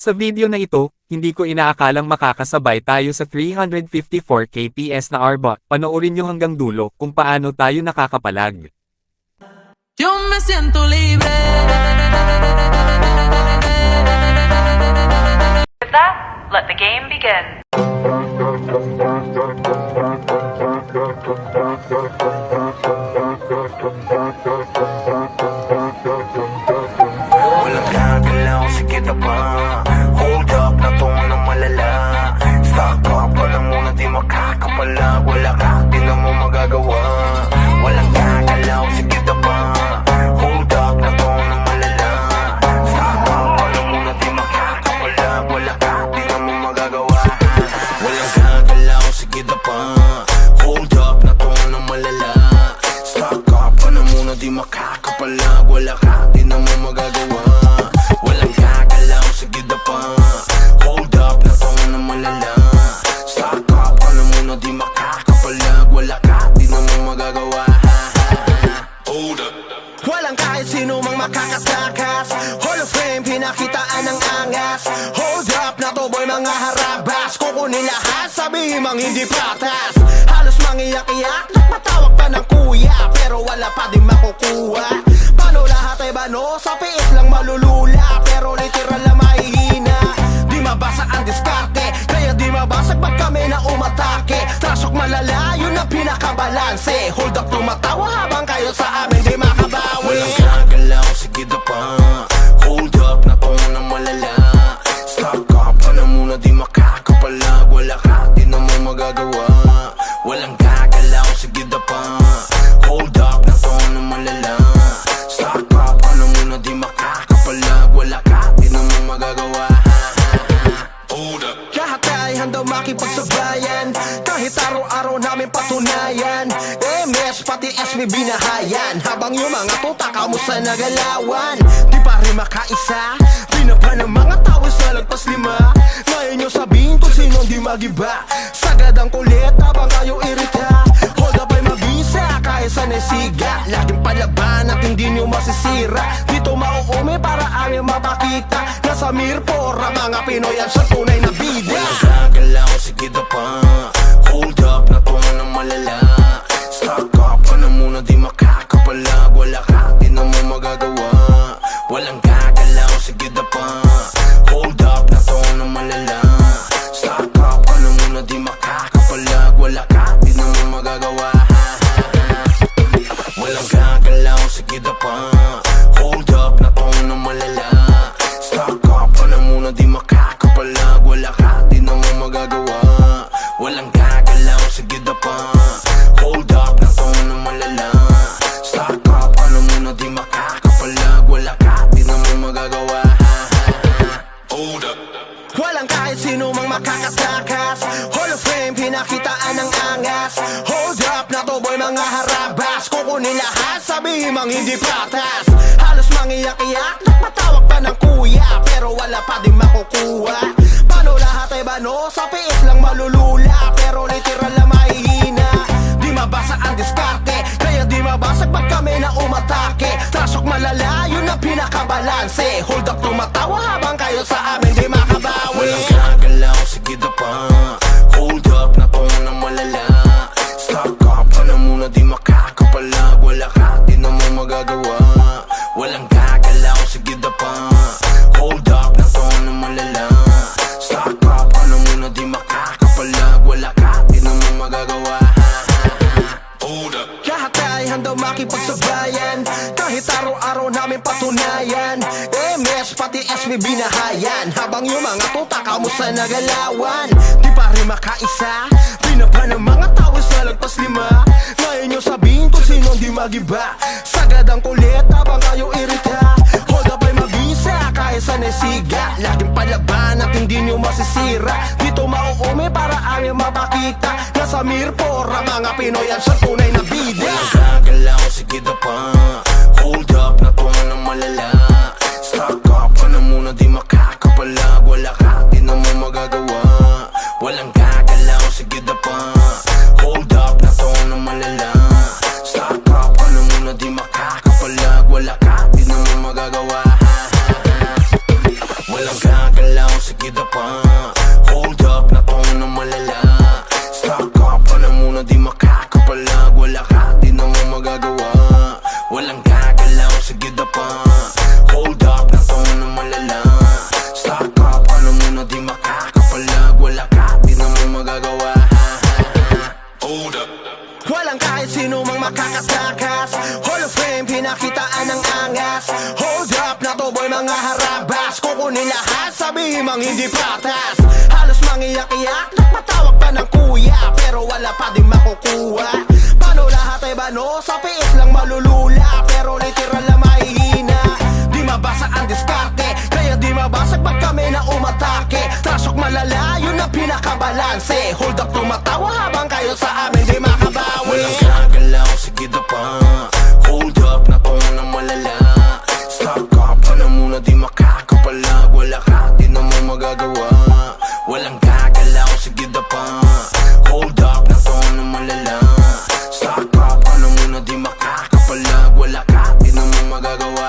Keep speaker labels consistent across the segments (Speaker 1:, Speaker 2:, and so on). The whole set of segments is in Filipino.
Speaker 1: Sa video na ito, hindi ko inaakalang makakasabay tayo sa 354 kps na R-bot. Panoorin nyo hanggang dulo kung paano tayo nakakapalag.
Speaker 2: Yo me siento libre.
Speaker 3: With that, let the game begin.
Speaker 4: Walang gagalaw, sige na pa. Hold up, na to ng malala. Stock up ka lang muna, di makakapalag. Wala ka, di na mo magagawa. Walang gagalaw, sige na pa. Hold up, na to ng malala. Stock up ka lang muna, di makakapalag. Wala ka, di na mo magagawa. Walang gagalaw, sige na pa. Hold up, na to ng malala. Stock up ka lang muna, di makakapalag. Wala ka, di na mo magagawa. Walang gagalaw, sige na pa. Hold up, na to ng malala. Stock up ka lang muna, di makakapalag. Wala ka, di na mo magagawa. Hold up.
Speaker 5: Walang kahit sino mang makakatakas. Hall of Fame, pinakitaan ng angas. Hold up na to boy, mga harabas. Kukunin lahat, sabihin mang hindi patas. Halos mangiyak-iyak, nagpatawag pa ng kuya, pero wala pa din makukuha. Paano lahat ay bano? Sa piis lang malulula, pero literal na mahihina. Di mabasa ang diskarte, kaya di mabasag pag kami na umatake. Trasok malala, yun ang pinakabalanse. Hold up, tumatawa habang kayo sa amin di makabawi.
Speaker 4: Walang gagalaw, sige na pa. Hold up, na to ng malala. Stock up ka na muna, di makakapalag. Wala ka, di na mo magagawa. Walang gagalaw, sige na pa. Hold up, na to ng malala. Stock up ka na muna, di makakapalag. Wala ka, di na mo magagawa. Hold up.
Speaker 5: Lahat ay handang makipagsabayan, kahit araw-araw namin patunayan. MS pati SB binahayan, habang yung mga tuta kamusta nagalawan. Di pa rin makaisa, pinapa ng mga tao sa lagpas lima. Ngayon yung sabihin kung sino di magiba. Sagad ang kulit habang kayo irita. Hold up ay mabisa, kahit sa nesiga. Laging palaban at hindi nyo masisira. Dito mauumi para aming mapakita. Nasa Mirpor ang mga Pinoy at sa tunay na bida.
Speaker 4: Walang gagalaw, sige na pa. Hold up, na to ng malala. Stock up ka na muna, di makakapalag. Wala ka, di na mo magagawa. Walang gagalaw, sige na pa. Hold up, na to ng malala. Stock up ka na muna, di makakapalag. Wala ka, di na mo magagawa. Walang gagalaw, sige na pa. Hold up, na to ng malala. Stock up ka na muna, di makakapalag. Wala ka, di na mo magagawa. Walang gagalaw, sige na pa. Hold up, na to ng malala. Stock up ka na muna, di makakapalag. Wala ka, di na mo magagawa. Hold up.
Speaker 5: Walang kahit sino mang makakatakas. Hall of Fame, pinakitaan ng angas. Hold up na to boy, mga harabas. Kukunin lahat, sabihin mang hindi patas. Halos mangiyak-iyak, nagpatawag pa ng kuya, pero wala pa din makukuha. Paano lahat ay bano? Sa piis lang malulula, pero literal na mahihina. Di mabasa ang diskarte, kaya di mabasag pag kami na umatake. Trasok malala, yun ang pinakabalanse. Hold up, tumatawa habang kayo sa amin di makabawi.
Speaker 4: Walang gagalaw, sige na pa. Hold up, na to ng malala. Stock up ka na muna, di makakapalag. Wala ka, di na mo magagawa. Walang gagalaw, sige na pa. Hold up, na to ng malala. Stock up ka na muna, di makakapalag. Wala ka, di na mo magagawa. Hold up.
Speaker 5: Lahat ay handang makipagsabayan, kahit araw-araw namin patunayan. MS pati SB binahayan, habang yung mga tuta kamusta nagalawan. Di pa rin makaisa, pinapa ng mga tao sa lagpas lima. Ngayon yung sabihin kung sino di magiba. Sagad ang kulit habang kayo irita. Hold up ay mabisa, kahit sa nesiga. Laging palaban at hindi nyo masisira. Dito mauumi para aming mapakita. Nasa Mirpor ang mga Pinoy at sa tunay na bida.
Speaker 4: Walang gagalaw, sige na pa. Hold up, na to ng malala. Stock up ka na muna, di makakapalag. Wala ka, di na mo magagawa. Walang gagalaw, sige na pa. Hold up, na to ng malala. Stock up ka na muna, di makakapalag. Wala ka, di na mo magagawa. Walang gagalaw, sige na pa. Hold up na to na malala. Stock up ka na muna, di makakapalag. Wala ka, di na mo magagawa. Walang gagalaw, sige na pa. Hold up na to na malala. Stock up ka na muna, di makakapalag. Wala ka, di na mo magagawa. Hold up.
Speaker 5: Walang kahit sino mang makakatakas. Hall of Fame, pinakitaan ng angas. Hold up na to boy, mga harabas. Kukunin lahat, sabihin mang hindi patas. Halos mangiyak-iyak, nagpatawag pa ng kuya, pero wala pa din makukuha. Paano lahat ay bano? Sa piis lang malulula, pero literal na mahihina. Di mabasa ang diskarte, kaya di mabasag pag kami na umatake. Trasok malala, yun ang pinakabalanse. Hold up, tumatawa habang kayo sa amin di makabawi.
Speaker 4: Walang gagalaw, sige na pa. Hold up na to na malala. Stock up ka na muna, di makakapalag. Wala ka, di na mo magagawa. Walang gagalaw, sige na pa. Hold up na to na malala. Stock up ka na muna, di makakapalag. Wala ka, di na mo magagawa.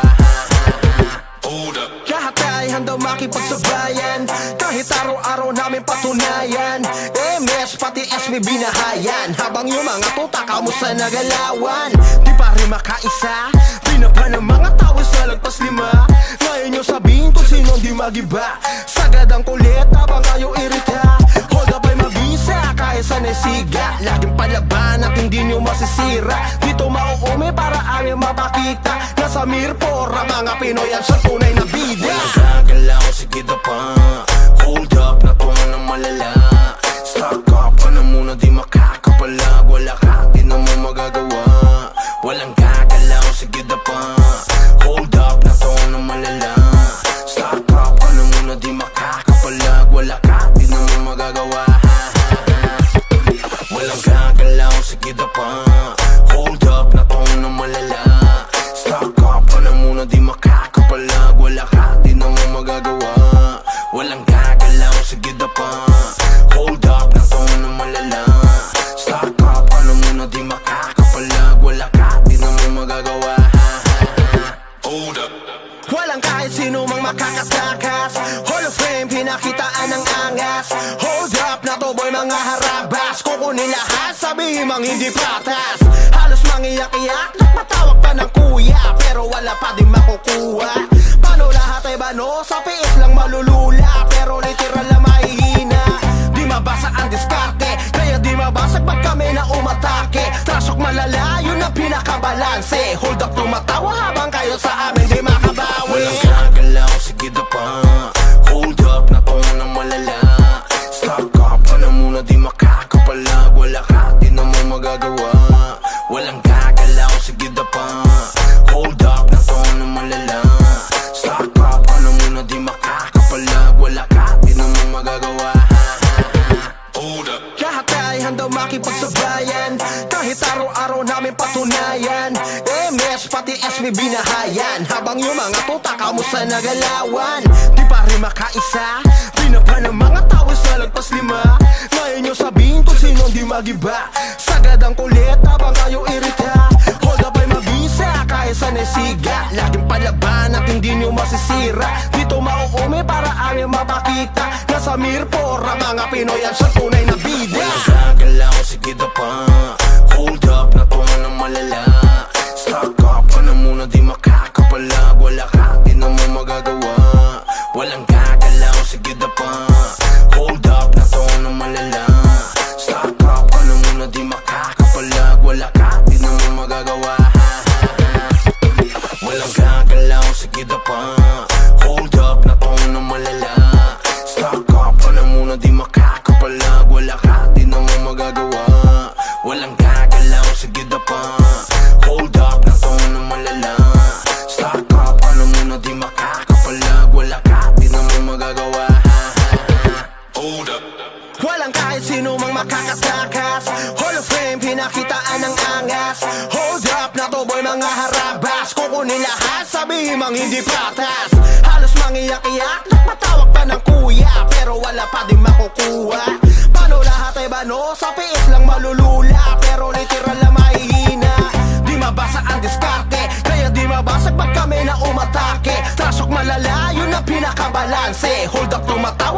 Speaker 4: Hold up.
Speaker 5: Lahat ay handang makipagsabayan, kahit araw-araw namin patunayan. MS pati SB binahayan, habang yung mga tuta kamusta nagalawan. Di pa rin makaisa, pinapa ng mga tao sa lagpas lima. Ngayon nyo sabihin kung sino di magiba. Sagad ang kulit habang kayo irita. Hold up ay mabisa kahit sa nesiga. Laging palaban at hindi nyo masisira. Dito mauumi para amin mapakita. Nasa Mirpor ang mga Pinoy ang sa tunay na bida.
Speaker 4: Walang gagalaw, sige na pa. Hold up na to na malala. Stock up ka na muna, di makakapalag. Wala ka, di na mo magagawa. Walang gagalaw, sige na pa. Hold up na to na malala. Stock up ka na muna, di makakapalag. Wala ka, di na mo magagawa. Walang gagalaw, sige na pa. Hold up na to na malala. Stock up ka na muna, di makakapalag. Wala ka, di na mo magagawa. Walang gagalaw, sige na pa. Hold up na to na malala. Stock up ka na muna, di makakapalag. Wala ka, di na mo magagawa. Hold up.
Speaker 5: Walang kahit sino mang makakatakas. Hall of Fame, pinakitaan ng angas. Hold up na to boy, mga harabas. Kukunin lahat, sabihin mang hindi patas. Halos mangiyak-iyak, nagpatawag pa ng kuya, pero wala pa din makukuha. Paano lahat ay bano? Sa piis lang malulula, pero literal na mahihina. Di mabasa ang diskarte, kaya di mabasag pag kami na umatake. Trasok malala, yun ang pinakabalanse. Hold up, tumatawa habang kayo sa amin di makabawi.
Speaker 4: Walang gagalaw, sige na pa. Hold up na to na malala. Stock up ka na muna, di makakapalag. Wala ka, di na mo magagawa. Walang gagalaw, sige na pa. Hold up na to na malala. Stock up ka na muna, di makakapalag. Wala ka, di na mo magagawa. Hold up.
Speaker 5: Lahat ay handang makipagsabayan, kahit araw-araw namin patunayan. MS pati SB binahayan, habang yung mga tuta kamusta nagalawan. Di pa rin makaisa, pinapa ng mga tao sa lagpas lima. Ngayon nyo sabihin kung sino di magiba. Sagad ang kulit habang kayo irita. Hold up ay mabisa kahit sa nesiga. Laging palaban at hindi nyo masisira. Dito mauumi para amin mapakita. Nasa Mirpor ang mga Pinoy ang sa tunay na bida.
Speaker 4: Walang gagalaw, sige na pa. Hold up na to na malala. Stock up ka na muna, di makakapalag. Wala ka, di na mo magagawa. Walang gagalaw, sige na pa. Hold up na to na malala. Stock up ka na muna, di makakapalag. Wala ka, di na mo magagawa. Walang gagalaw, sige na pa. Hold up na to na malala. Stock up ka na muna, di makakapalag. Wala ka, di na mo magagawa. Walang gagalaw, sige na pa. Hold up na to na malala. Stock up ka na muna, di makakapalag. Wala ka, di na mo magagawa. Hold up.
Speaker 5: Walang kahit sino mang makakatakas. Hall of Fame, pinakitaan ng angas. Hold up na to boy, mga harabas. Kukunin lahat, sabihin mang hindi patas. Halos mangiyak-iyak, nagpatawag pa ng kuya, pero wala pa din makukuha. Paano lahat ay bano? Sa piis lang malulula, pero literal na mahihina. Di mabasa ang diskarte, kaya di mabasag pag kami na umatake. Trasok malala, yun ang pinakabalanse. Hold up, tumatawa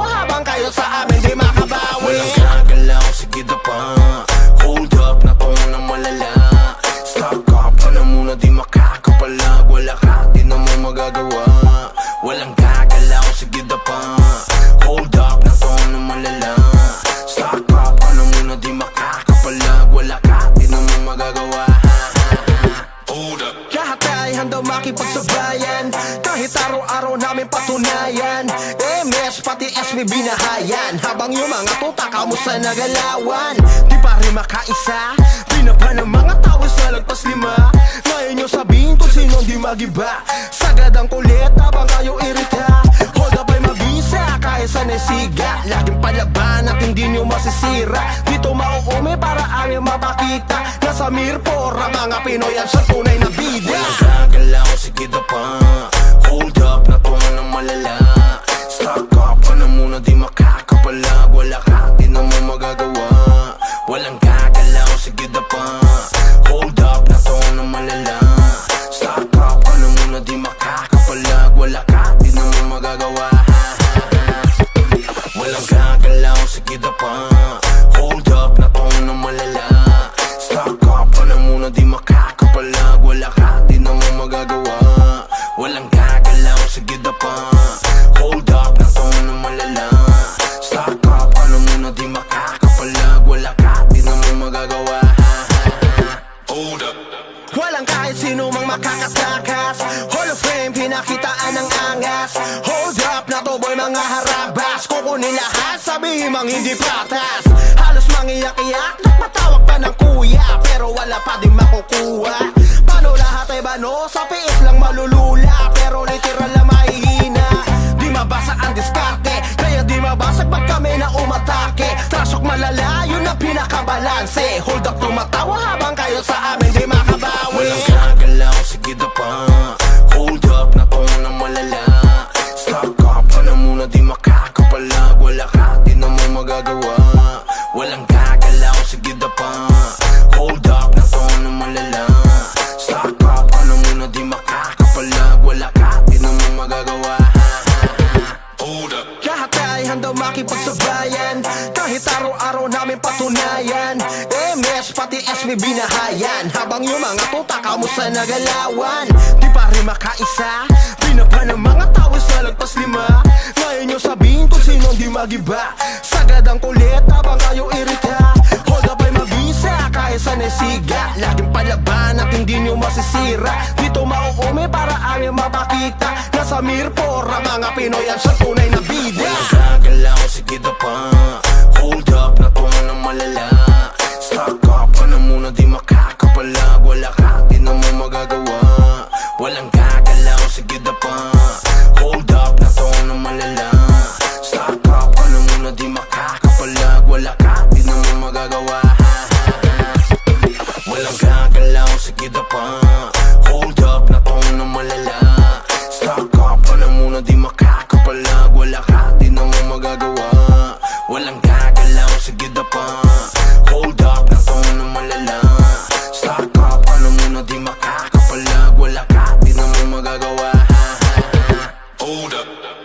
Speaker 5: MS pati SB binahayan, habang yung mga tuta kamusta nagalawan. Di pa rin makaisa, pinapa ng mga tao sa lagpas 5. Ngayon nyo sabihin kung sino di magiba. Sagad ang kulit habang kayo irita. Hold up ay mabisa kahit sa nesiga. Laging palaban at hindi nyo masisira. Dito mauume para aming mapakita. Nasa Mirpora mga Pinoy ang sa tunay na bida.
Speaker 4: Walang gagalaw, sige na pa. Hold up, natungan ng malala. Stock up ka na muna, di makakapalag. Wala ka, di na mo magagawa. Walang gagalaw, sige na pa. Hold up, natungan ng malala. Stock up ka na muna, di makakapalag. Wala ka, di na mo magagawa. Walang gagalaw, sige na pa. Hold up, natungan ng malala. Stock up ka na muna, di makakapalag. Wala ka, di na mo magagawa. Walang gagalaw, sige na pa. Hold up, natungan ng malala. Stock up ka na muna, di makakapalag. Wala ka, di na mo magagawa. Hold up.
Speaker 5: Walang kahit sino mang makakatakas. Hall of Fame, pinakitaan ng angas. Hold up na to boy, mga harabas. Kukunin lahat, sabihin mang hindi patas. Halos mangiyak-iyak, nagpatawag pa ng kuya, pero wala pa din makukuha. Paano lahat ay bano? Sa piis lang malulula, pero literal na mahihina. Di mabasa ang diskarte, kaya di mabasag pag kami na umatake. Trasok malala, yun ang pinakabalanse. Hold up, tumatawa habang kayo sa amin di makabawi.
Speaker 4: Walang gagalaw, sige na pa. Hold up, natungan ng malala. Stock up ka na muna, di makakapalag. Wala ka, di na mo magagawa. Walang gagalaw, sige na pa. Hold up, natungan ng malala. Stock up ka na muna, di makakapalag. Wala ka, di na mo magagawa. Hold up.
Speaker 5: Lahat ay handang makipagsabayan, kahit araw-araw namin patunayan. MS pati SB binahayan, habang yung mga tuta kamusta nagalawan. Di pa rin makaisa, pinapa ng mga tao sa lagpas 5. Ngayon nyo sabihin kung sino di magiba. Sagad ang kulit habang kayo irita. Hold up ay mabisa kahit sa nesiga. Laging palaban at hindi nyo masisira. Dito mauume para aming mapakita. Nasa Mirpora mga Pinoy ang sa tunay na bida.
Speaker 4: Walang gagalaw, sige na pa. Hold up, natungan ng malala. Stock up ka na muna, di makakapalag. Wala ka, di na mo magagawa. Walang gagalaw, sige na pa. Hold up, natungan ng malala. Stock up ka na muna, di makakapalag. Wala ka, di na mo magagawa. Walang gagalaw, sige na pa. Hold up, natungan ng malala. Stock up ka na muna, di makakapalag. Wala ka, di na mo magagawa. Walang gagalaw, sige na pa. Hold up, natungan ng malala.